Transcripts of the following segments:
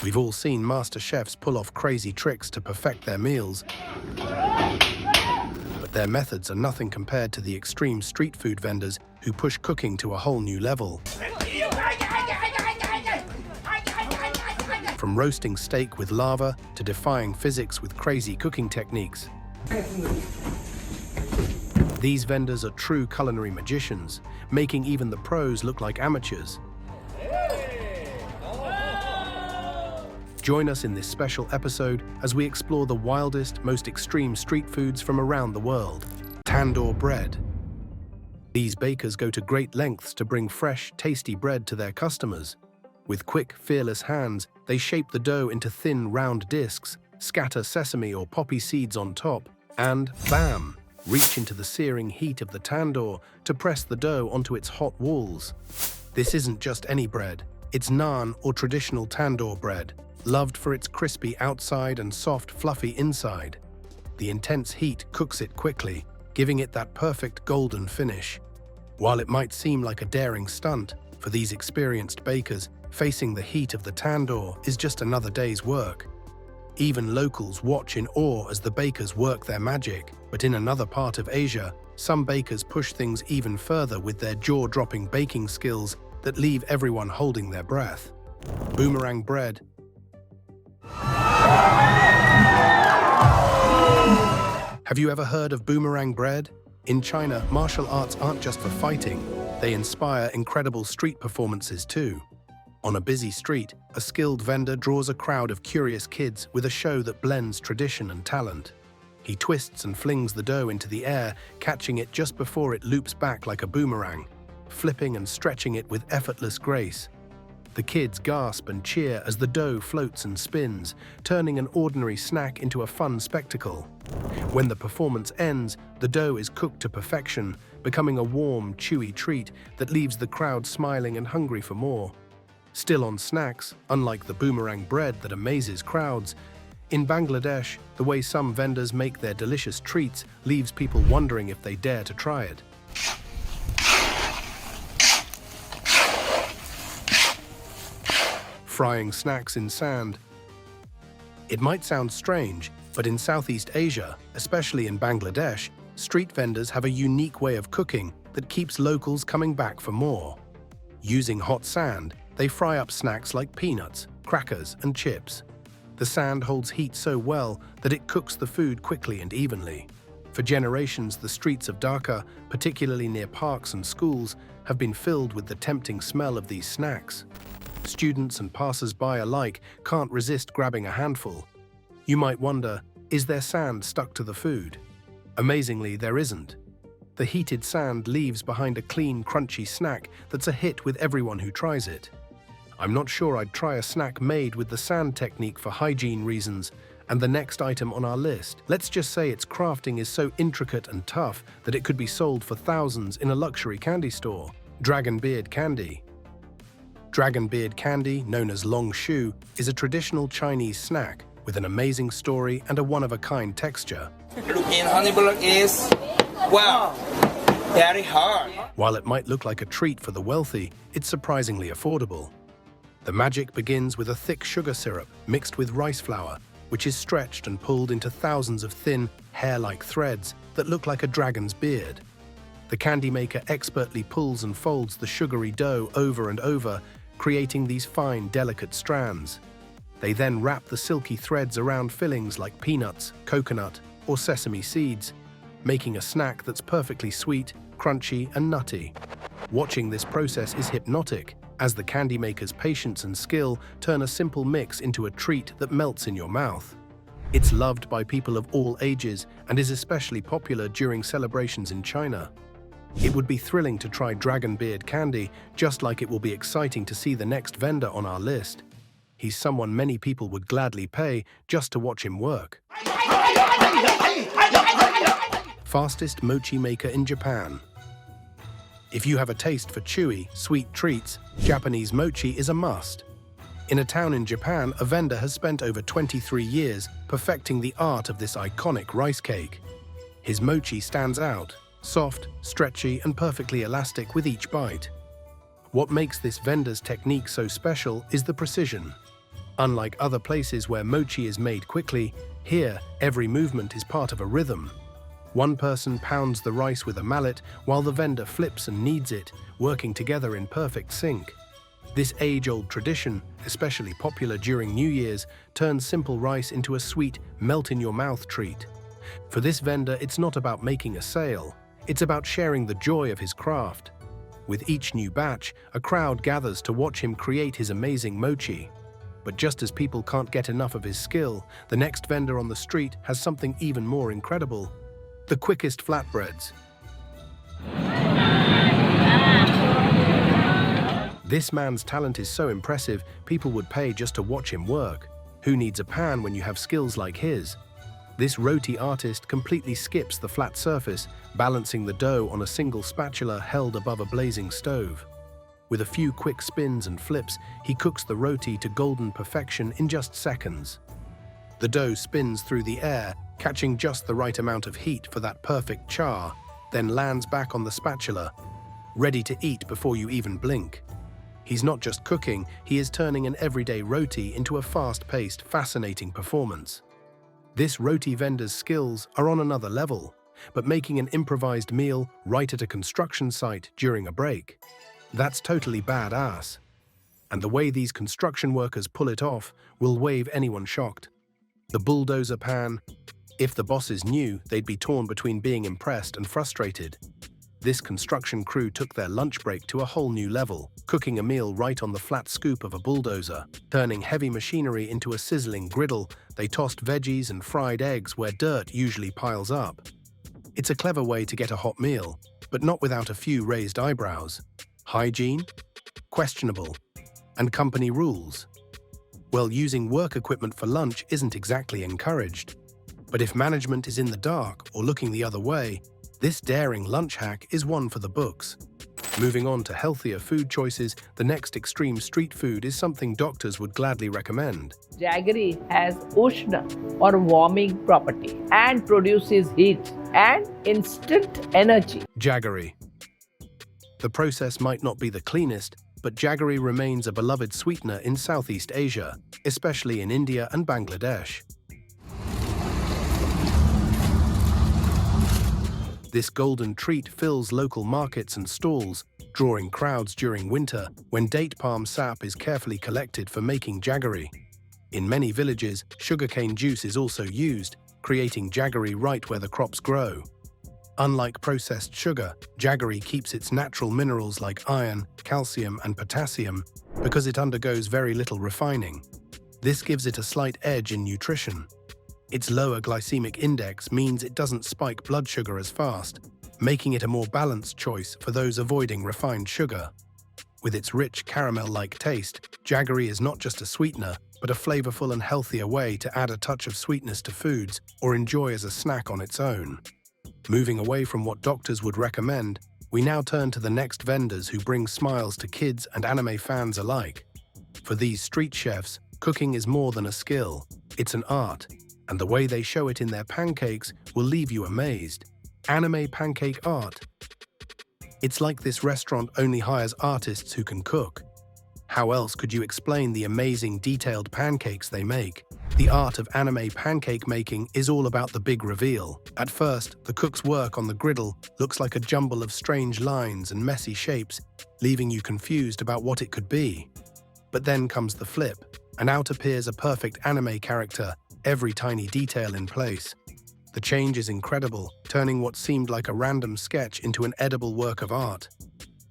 We've all seen master chefs pull off crazy tricks to perfect their meals, but their methods are nothing compared to the extreme street food vendors who push cooking to a whole new level. From roasting steak with lava to defying physics with crazy cooking techniques. These vendors are true culinary magicians, making even the pros look like amateurs. Join us in this special episode as we explore the wildest, most extreme street foods from around the world. Tandoor bread. These bakers go to great lengths to bring fresh, tasty bread to their customers. With quick, fearless hands, they shape the dough into thin, round discs, scatter sesame or poppy seeds on top, and bam! Reach into the searing heat of the tandoor to press the dough onto its hot walls. This isn't just any bread. It's naan or traditional tandoor bread, loved for its crispy outside and soft, fluffy inside. The intense heat cooks it quickly, giving it that perfect golden finish. While it might seem like a daring stunt, for these experienced bakers, facing the heat of the tandoor is just another day's work. Even locals watch in awe as the bakers work their magic, but in another part of Asia, some bakers push things even further with their jaw-dropping baking skills that leave everyone holding their breath. Boomerang bread. Have you ever heard of boomerang bread? In China, martial arts aren't just for fighting, they inspire incredible street performances too. On a busy street, a skilled vendor draws a crowd of curious kids with a show that blends tradition and talent. He twists and flings the dough into the air, catching it just before it loops back like a boomerang, flipping and stretching it with effortless grace. The kids gasp and cheer as the dough floats and spins, turning an ordinary snack into a fun spectacle. When the performance ends, the dough is cooked to perfection, becoming a warm, chewy treat that leaves the crowd smiling and hungry for more. Still on snacks, unlike the boomerang bread that amazes crowds, in Bangladesh, the way some vendors make their delicious treats leaves people wondering if they dare to try it. Frying snacks in sand. It might sound strange, but in Southeast Asia, especially in Bangladesh, street vendors have a unique way of cooking that keeps locals coming back for more. Using hot sand, they fry up snacks like peanuts, crackers, and chips. The sand holds heat so well that it cooks the food quickly and evenly. For generations, the streets of Dhaka, particularly near parks and schools, have been filled with the tempting smell of these snacks. Students and passers-by alike can't resist grabbing a handful. You might wonder, is there sand stuck to the food? Amazingly, there isn't. The heated sand leaves behind a clean, crunchy snack that's a hit with everyone who tries it. I'm not sure I'd try a snack made with the sand technique for hygiene reasons. And the next item on our list, let's just say its crafting is so intricate and tough that it could be sold for thousands in a luxury candy store. Dragon beard candy. Dragon beard candy, known as long shoe, is a traditional Chinese snack with an amazing story and a one-of-a-kind texture. Looking honeyblog is, wow, very hard. While it might look like a treat for the wealthy, it's surprisingly affordable. The magic begins with a thick sugar syrup mixed with rice flour, which is stretched and pulled into thousands of thin, hair-like threads that look like a dragon's beard. The candy maker expertly pulls and folds the sugary dough over and over, creating these fine, delicate strands. They then wrap the silky threads around fillings like peanuts, coconut, or sesame seeds, making a snack that's perfectly sweet, crunchy, and nutty. Watching this process is hypnotic, as the candy maker's patience and skill turn a simple mix into a treat that melts in your mouth. It's loved by people of all ages and is especially popular during celebrations in China. It would be thrilling to try dragon beard candy, just like it will be exciting to see the next vendor on our list. He's someone many people would gladly pay just to watch him work. Fastest mochi maker in Japan. If you have a taste for chewy, sweet treats, Japanese mochi is a must. In a town in Japan, a vendor has spent over 23 years perfecting the art of this iconic rice cake. His mochi stands out, soft, stretchy, and perfectly elastic with each bite. What makes this vendor's technique so special is the precision. Unlike other places where mochi is made quickly, here every movement is part of a rhythm. One person pounds the rice with a mallet while the vendor flips and kneads it, working together in perfect sync. This age-old tradition, especially popular during New Year's, turns simple rice into a sweet, melt-in-your-mouth treat. For this vendor, it's not about making a sale. It's about sharing the joy of his craft. With each new batch, a crowd gathers to watch him create his amazing mochi. But just as people can't get enough of his skill, the next vendor on the street has something even more incredible: the quickest flatbreads. This man's talent is so impressive, people would pay just to watch him work. Who needs a pan when you have skills like his? This roti artist completely skips the flat surface, balancing the dough on a single spatula held above a blazing stove. With a few quick spins and flips, he cooks the roti to golden perfection in just seconds. The dough spins through the air, catching just the right amount of heat for that perfect char, then lands back on the spatula, ready to eat before you even blink. He's not just cooking, he is turning an everyday roti into a fast-paced, fascinating performance. This roti vendor's skills are on another level, but making an improvised meal right at a construction site during a break, that's totally badass. And the way these construction workers pull it off will wave anyone shocked. The bulldozer pan, if the bosses knew, they'd be torn between being impressed and frustrated. This construction crew took their lunch break to a whole new level, cooking a meal right on the flat scoop of a bulldozer. Turning heavy machinery into a sizzling griddle, they tossed veggies and fried eggs where dirt usually piles up. It's a clever way to get a hot meal, but not without a few raised eyebrows. Hygiene? Questionable. And company rules? Well, using work equipment for lunch isn't exactly encouraged. But if management is in the dark or looking the other way, this daring lunch hack is one for the books. Moving on to healthier food choices, the next extreme street food is something doctors would gladly recommend. Jaggery has Ushna or warming property and produces heat and instant energy. Jaggery. The process might not be the cleanest, but jaggery remains a beloved sweetener in Southeast Asia, especially in India and Bangladesh. This golden treat fills local markets and stalls, drawing crowds during winter when date palm sap is carefully collected for making jaggery. In many villages, sugarcane juice is also used, creating jaggery right where the crops grow. Unlike processed sugar, jaggery keeps its natural minerals like iron, calcium, and potassium because it undergoes very little refining. This gives it a slight edge in nutrition. Its lower glycemic index means it doesn't spike blood sugar as fast, making it a more balanced choice for those avoiding refined sugar. With its rich caramel-like taste, jaggery is not just a sweetener, but a flavorful and healthier way to add a touch of sweetness to foods or enjoy as a snack on its own. Moving away from what doctors would recommend, we now turn to the next vendors who bring smiles to kids and anime fans alike. For these street chefs, cooking is more than a skill, it's an art. And the way they show it in their pancakes will leave you amazed. Anime pancake art. It's like this restaurant only hires artists who can cook. How else could you explain the amazing detailed pancakes they make? The art of anime pancake making is all about the big reveal. At first, the cook's work on the griddle looks like a jumble of strange lines and messy shapes, leaving you confused about what it could be. But then comes the flip, and out appears a perfect anime character, every tiny detail in place. The change is incredible, turning what seemed like a random sketch into an edible work of art.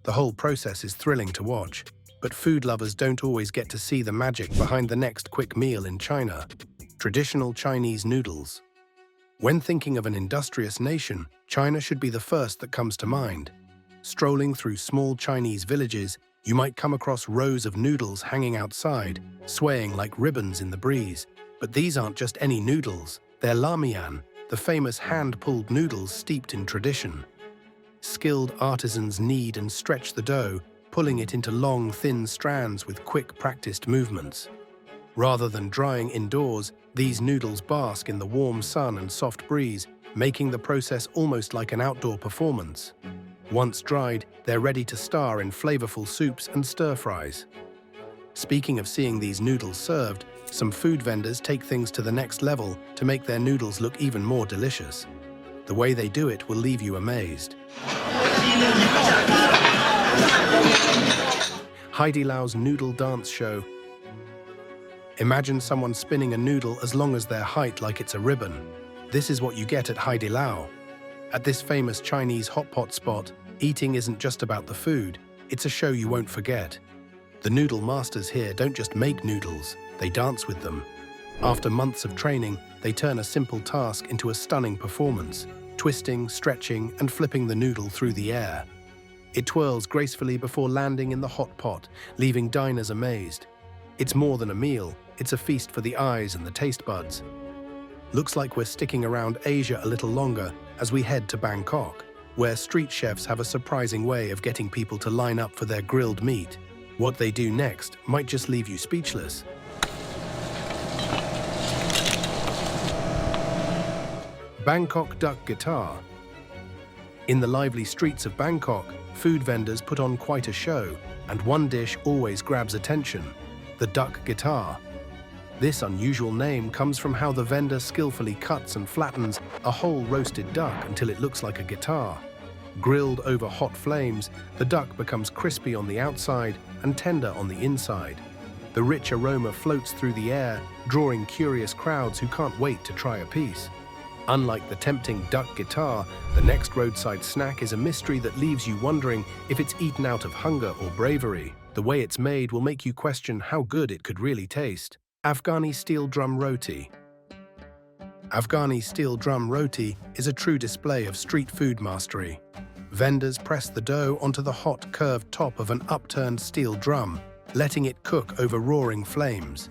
The whole process is thrilling to watch, but food lovers don't always get to see the magic behind the next quick meal in China: traditional Chinese noodles. When thinking of an industrious nation, China should be the first that comes to mind. Strolling through small Chinese villages, you might come across rows of noodles hanging outside, swaying like ribbons in the breeze. But these aren't just any noodles, they're lamian, the famous hand-pulled noodles steeped in tradition. Skilled artisans knead and stretch the dough, pulling it into long, thin strands with quick, practiced movements. Rather than drying indoors, these noodles bask in the warm sun and soft breeze, making the process almost like an outdoor performance. Once dried, they're ready to star in flavorful soups and stir-fries. Speaking of seeing these noodles served, some food vendors take things to the next level to make their noodles look even more delicious. The way they do it will leave you amazed. Haidilau's noodle dance show. Imagine someone spinning a noodle as long as their height like it's a ribbon. This is what you get at Haidilao. At this famous Chinese hot pot spot, eating isn't just about the food, it's a show you won't forget. The noodle masters here don't just make noodles, they dance with them. After months of training, they turn a simple task into a stunning performance, twisting, stretching, and flipping the noodle through the air. It twirls gracefully before landing in the hot pot, leaving diners amazed. It's more than a meal, it's a feast for the eyes and the taste buds. Looks like we're sticking around Asia a little longer as we head to Bangkok, where street chefs have a surprising way of getting people to line up for their grilled meat. What they do next might just leave you speechless. Bangkok duck guitar. In the lively streets of Bangkok, food vendors put on quite a show, and one dish always grabs attention: the duck guitar. This unusual name comes from how the vendor skillfully cuts and flattens a whole roasted duck until it looks like a guitar. Grilled over hot flames, the duck becomes crispy on the outside and tender on the inside. The rich aroma floats through the air, drawing curious crowds who can't wait to try a piece. Unlike the tempting duck guitar, the next roadside snack is a mystery that leaves you wondering if it's eaten out of hunger or bravery. The way it's made will make you question how good it could really taste. Afghani steel drum roti. Afghani steel drum roti is a true display of street food mastery. Vendors press the dough onto the hot, curved top of an upturned steel drum, letting it cook over roaring flames.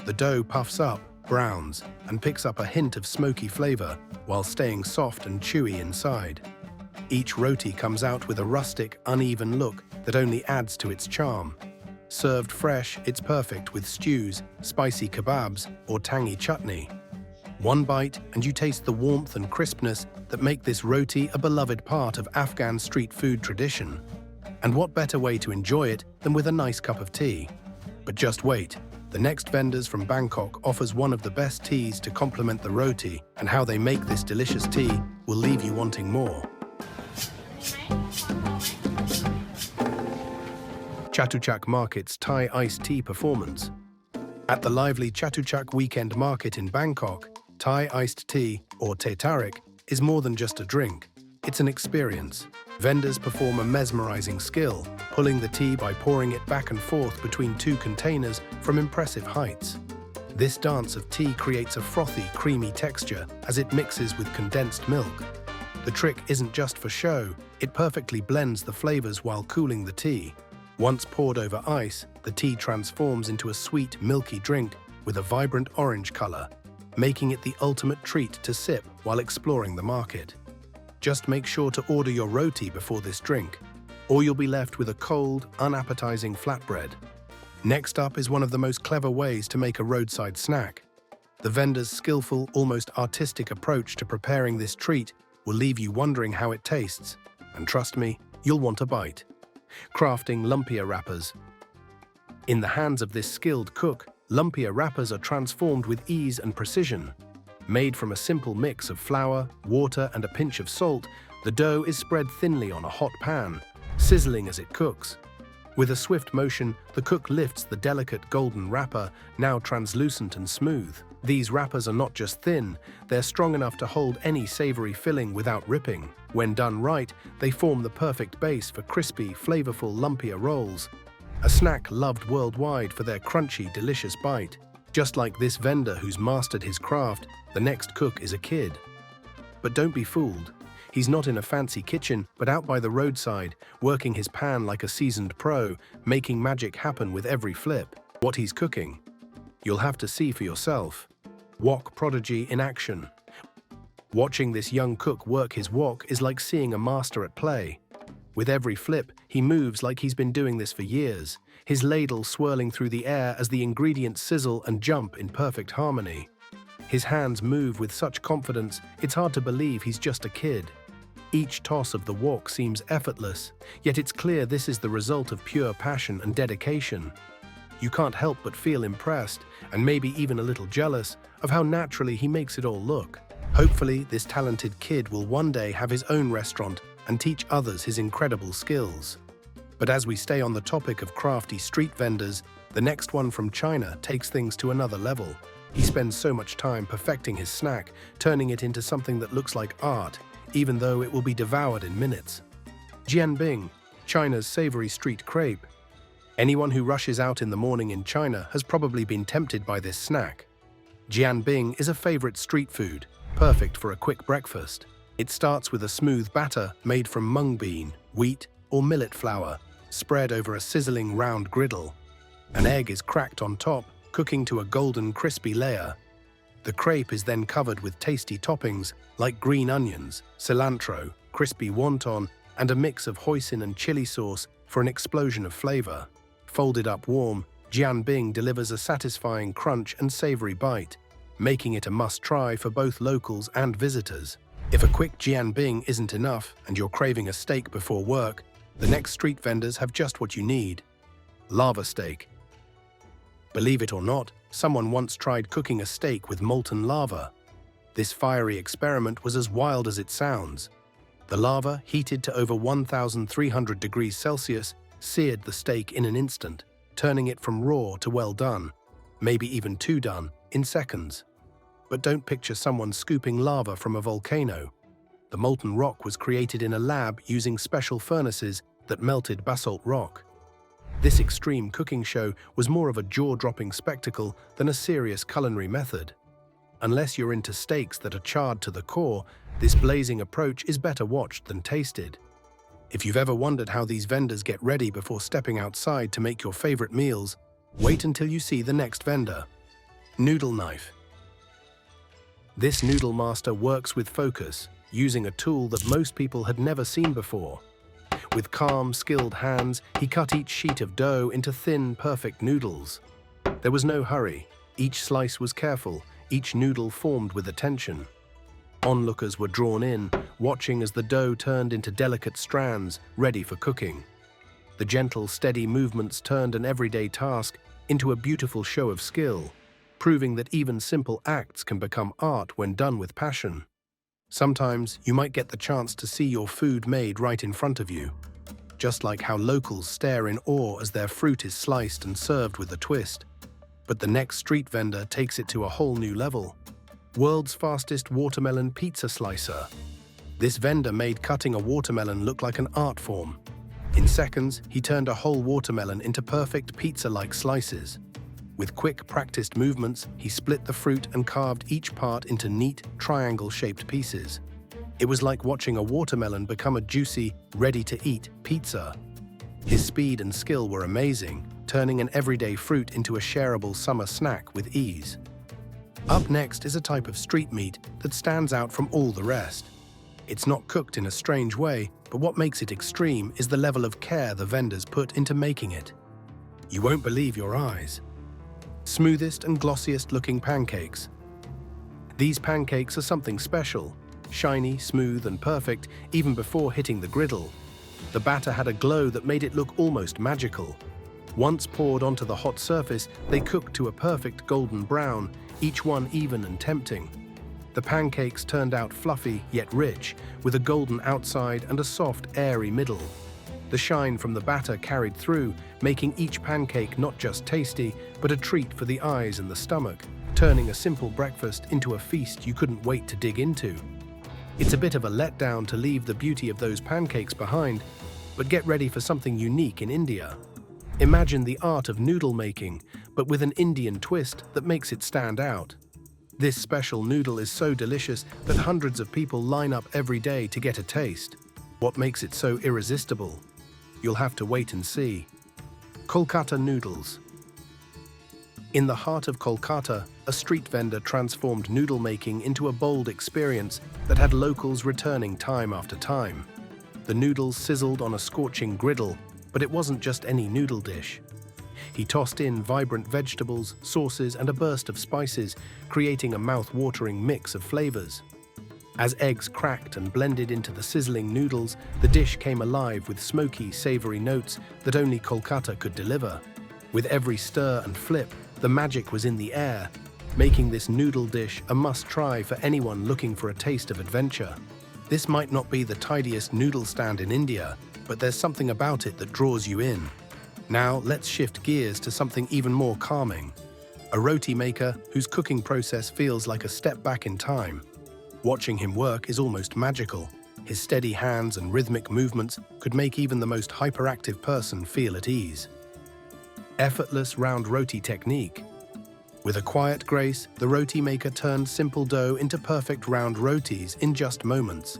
The dough puffs up, browns, and picks up a hint of smoky flavor while staying soft and chewy inside. Each roti comes out with a rustic, uneven look that only adds to its charm. Served fresh, it's perfect with stews, spicy kebabs, or tangy chutney. One bite and you taste the warmth and crispness that make this roti a beloved part of Afghan street food tradition. And what better way to enjoy it than with a nice cup of tea? But just wait, the next vendors from Bangkok offers one of the best teas to complement the roti, and how they make this delicious tea will leave you wanting more. Chatuchak Market's Thai iced tea performance. At the lively Chatuchak Weekend Market in Bangkok, Thai iced tea, or teh tarik, is more than just a drink. It's an experience. Vendors perform a mesmerizing skill, pulling the tea by pouring it back and forth between two containers from impressive heights. This dance of tea creates a frothy, creamy texture as it mixes with condensed milk. The trick isn't just for show, it perfectly blends the flavors while cooling the tea. Once poured over ice, the tea transforms into a sweet, milky drink with a vibrant orange color, making it the ultimate treat to sip while exploring the market. Just make sure to order your roti before this drink, or you'll be left with a cold, unappetizing flatbread. Next up is one of the most clever ways to make a roadside snack. The vendor's skillful, almost artistic approach to preparing this treat will leave you wondering how it tastes, and trust me, you'll want a bite. Crafting lumpia wrappers. In the hands of this skilled cook, lumpia wrappers are transformed with ease and precision. Made from a simple mix of flour, water, and a pinch of salt, the dough is spread thinly on a hot pan, sizzling as it cooks. With a swift motion, the cook lifts the delicate golden wrapper, now translucent and smooth. These wrappers are not just thin, they're strong enough to hold any savory filling without ripping. When done right, they form the perfect base for crispy, flavorful lumpia rolls. A snack loved worldwide for their crunchy, delicious bite. Just like this vendor who's mastered his craft, the next cook is a kid. But don't be fooled. He's not in a fancy kitchen, but out by the roadside, working his pan like a seasoned pro, making magic happen with every flip. What he's cooking, you'll have to see for yourself. Wok prodigy in action. Watching this young cook work his wok is like seeing a master at play. With every flip, he moves like he's been doing this for years, his ladle swirling through the air as the ingredients sizzle and jump in perfect harmony. His hands move with such confidence, it's hard to believe he's just a kid. Each toss of the wok seems effortless, yet it's clear this is the result of pure passion and dedication. You can't help but feel impressed, and maybe even a little jealous, of how naturally he makes it all look. Hopefully, this talented kid will one day have his own restaurant and teach others his incredible skills. But as we stay on the topic of crafty street vendors, the next one from China takes things to another level. He spends so much time perfecting his snack, turning it into something that looks like art, even though it will be devoured in minutes. Jianbing, China's savory street crepe. Anyone who rushes out in the morning in China has probably been tempted by this snack. Jianbing is a favorite street food, perfect for a quick breakfast. It starts with a smooth batter made from mung bean, wheat, or millet flour, spread over a sizzling round griddle. An egg is cracked on top, cooking to a golden crispy layer. The crepe is then covered with tasty toppings like green onions, cilantro, crispy wonton, and a mix of hoisin and chili sauce for an explosion of flavor. Folded up warm, Jianbing delivers a satisfying crunch and savory bite, making it a must-try for both locals and visitors. If a quick Jianbing isn't enough and you're craving a steak before work, the next street vendors have just what you need: lava steak. Believe it or not, someone once tried cooking a steak with molten lava. This fiery experiment was as wild as it sounds. The lava, heated to over 1,300 degrees Celsius, seared the steak in an instant, turning it from raw to well done, maybe even too done, in seconds. But don't picture someone scooping lava from a volcano. The molten rock was created in a lab using special furnaces that melted basalt rock. This extreme cooking show was more of a jaw-dropping spectacle than a serious culinary method. Unless you're into steaks that are charred to the core, this blazing approach is better watched than tasted. If you've ever wondered how these vendors get ready before stepping outside to make your favorite meals, wait until you see the next vendor. Noodle knife. This noodle master works with focus, using a tool that most people had never seen before. With calm, skilled hands, he cut each sheet of dough into thin, perfect noodles. There was no hurry. Each slice was careful, each noodle formed with attention. Onlookers were drawn in, watching as the dough turned into delicate strands, ready for cooking. The gentle, steady movements turned an everyday task into a beautiful show of skill, proving that even simple acts can become art when done with passion. Sometimes you might get the chance to see your food made right in front of you, just like how locals stare in awe as their fruit is sliced and served with a twist. But the next street vendor takes it to a whole new level. World's fastest watermelon pizza slicer. This vendor made cutting a watermelon look like an art form. In seconds, he turned a whole watermelon into perfect pizza-like slices. With quick, practiced movements, he split the fruit and carved each part into neat, triangle-shaped pieces. It was like watching a watermelon become a juicy, ready-to-eat pizza. His speed and skill were amazing, turning an everyday fruit into a shareable summer snack with ease. Up next is a type of street meat that stands out from all the rest. It's not cooked in a strange way, but what makes it extreme is the level of care the vendors put into making it. You won't believe your eyes. Smoothest and glossiest looking pancakes. These pancakes are something special, shiny, smooth and perfect even before hitting the griddle. The batter had a glow that made it look almost magical. Once poured onto the hot surface, they cooked to a perfect golden brown, each one even and tempting. The pancakes turned out fluffy yet rich, with a golden outside and a soft, airy middle. The shine from the batter carried through, making each pancake not just tasty, but a treat for the eyes and the stomach, turning a simple breakfast into a feast you couldn't wait to dig into. It's a bit of a letdown to leave the beauty of those pancakes behind, but get ready for something unique in India. Imagine the art of noodle making, but with an Indian twist that makes it stand out. This special noodle is so delicious that hundreds of people line up every day to get a taste. What makes it so irresistible? You'll have to wait and see. Kolkata noodles. In the heart of Kolkata, a street vendor transformed noodle making into a bold experience that had locals returning time after time. The noodles sizzled on a scorching griddle, but it wasn't just any noodle dish. He tossed in vibrant vegetables, sauces, and a burst of spices, creating a mouth-watering mix of flavors. As eggs cracked and blended into the sizzling noodles, the dish came alive with smoky, savory notes that only Kolkata could deliver. With every stir and flip, the magic was in the air, making this noodle dish a must-try for anyone looking for a taste of adventure. This might not be the tidiest noodle stand in India, but there's something about it that draws you in. Now let's shift gears to something even more calming. A roti maker whose cooking process feels like a step back in time. Watching him work is almost magical. His steady hands and rhythmic movements could make even the most hyperactive person feel at ease. Effortless round roti technique. With a quiet grace, the roti maker turned simple dough into perfect round rotis in just moments.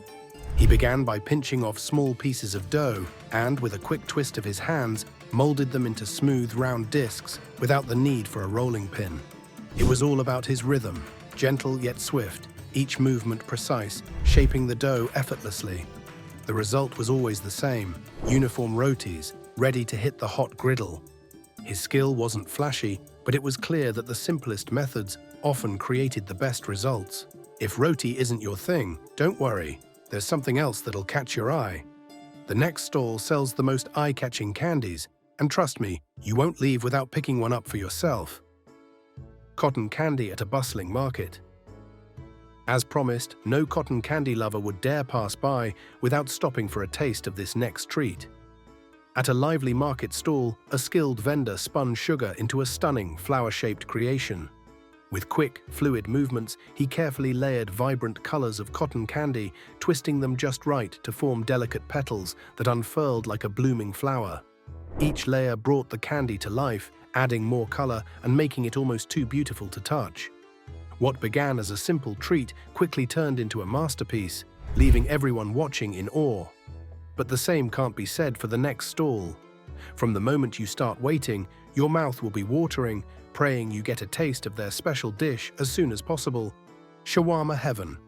He began by pinching off small pieces of dough and, with a quick twist of his hands, molded them into smooth round discs without the need for a rolling pin. It was all about his rhythm, gentle yet swift, each movement precise, shaping the dough effortlessly. The result was always the same, uniform rotis, ready to hit the hot griddle. His skill wasn't flashy, but it was clear that the simplest methods often created the best results. If roti isn't your thing, don't worry, there's something else that'll catch your eye. The next stall sells the most eye-catching candies, and trust me, you won't leave without picking one up for yourself. Cotton candy at a bustling market. As promised, no cotton candy lover would dare pass by without stopping for a taste of this next treat. At a lively market stall, a skilled vendor spun sugar into a stunning flower-shaped creation. With quick, fluid movements, he carefully layered vibrant colors of cotton candy, twisting them just right to form delicate petals that unfurled like a blooming flower. Each layer brought the candy to life, adding more color and making it almost too beautiful to touch. What began as a simple treat quickly turned into a masterpiece, leaving everyone watching in awe. But the same can't be said for the next stall. From the moment you start waiting, your mouth will be watering, praying you get a taste of their special dish as soon as possible. Shawarma heaven.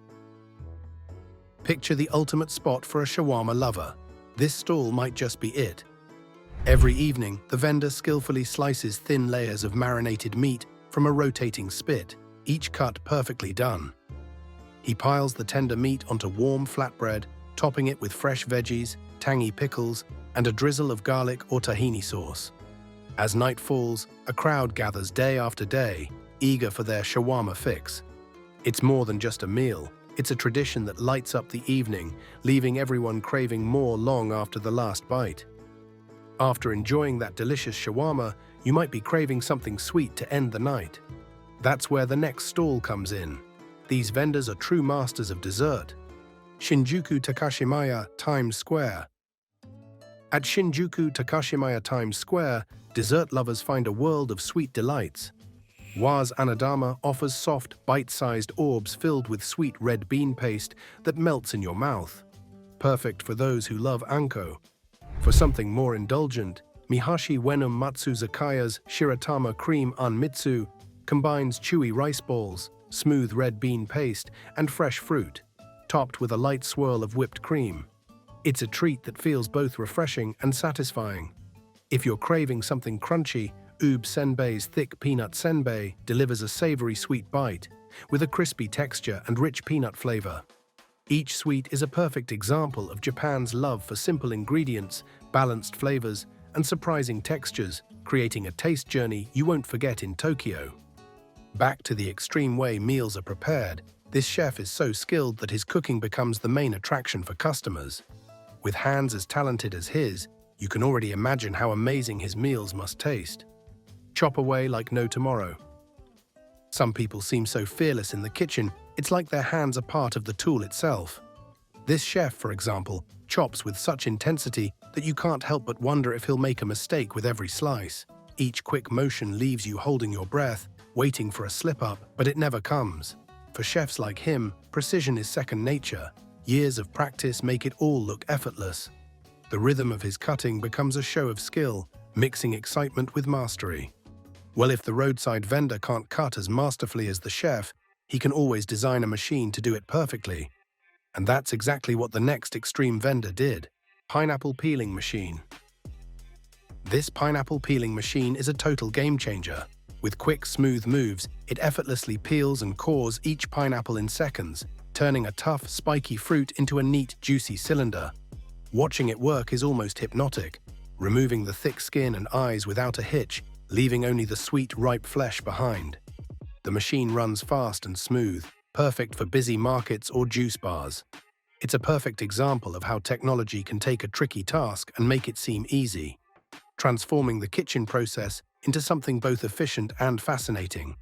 Picture the ultimate spot for a shawarma lover. This stall might just be it. Every evening, the vendor skillfully slices thin layers of marinated meat from a rotating spit, each cut perfectly done. He piles the tender meat onto warm flatbread, topping it with fresh veggies, tangy pickles, and a drizzle of garlic or tahini sauce. As night falls, a crowd gathers day after day, eager for their shawarma fix. It's more than just a meal, it's a tradition that lights up the evening, leaving everyone craving more long after the last bite. After enjoying that delicious shawarma, you might be craving something sweet to end the night. That's where the next stall comes in. These vendors are true masters of dessert. Shinjuku Takashimaya Times Square. At Shinjuku Takashimaya Times Square, dessert lovers find a world of sweet delights. Waz Anadama offers soft, bite-sized orbs filled with sweet red bean paste that melts in your mouth. Perfect for those who love anko. For something more indulgent, Mihashi Wenum Matsuzakaya's Shiratama Cream Anmitsu combines chewy rice balls, smooth red bean paste, and fresh fruit, topped with a light swirl of whipped cream. It's a treat that feels both refreshing and satisfying. If you're craving something crunchy, Ube Senbei's thick peanut senbei delivers a savory sweet bite, with a crispy texture and rich peanut flavor. Each sweet is a perfect example of Japan's love for simple ingredients, balanced flavors, and surprising textures, creating a taste journey you won't forget in Tokyo. Back to the extreme way meals are prepared, this chef is so skilled that his cooking becomes the main attraction for customers. With hands as talented as his, you can already imagine how amazing his meals must taste. Chop away like no tomorrow. Some people seem so fearless in the kitchen, it's like their hands are part of the tool itself. This chef, for example, chops with such intensity that you can't help but wonder if he'll make a mistake with every slice. Each quick motion leaves you holding your breath, waiting for a slip-up, but it never comes. For chefs like him, precision is second nature. Years of practice make it all look effortless. The rhythm of his cutting becomes a show of skill, mixing excitement with mastery. Well, if the roadside vendor can't cut as masterfully as the chef, he can always design a machine to do it perfectly. And that's exactly what the next extreme vendor did. Pineapple peeling machine. This pineapple peeling machine is a total game changer. With quick, smooth moves, it effortlessly peels and cores each pineapple in seconds, turning a tough, spiky fruit into a neat, juicy cylinder. Watching it work is almost hypnotic, removing the thick skin and eyes without a hitch, leaving only the sweet, ripe flesh behind. The machine runs fast and smooth, perfect for busy markets or juice bars. It's a perfect example of how technology can take a tricky task and make it seem easy, transforming the kitchen process into something both efficient and fascinating.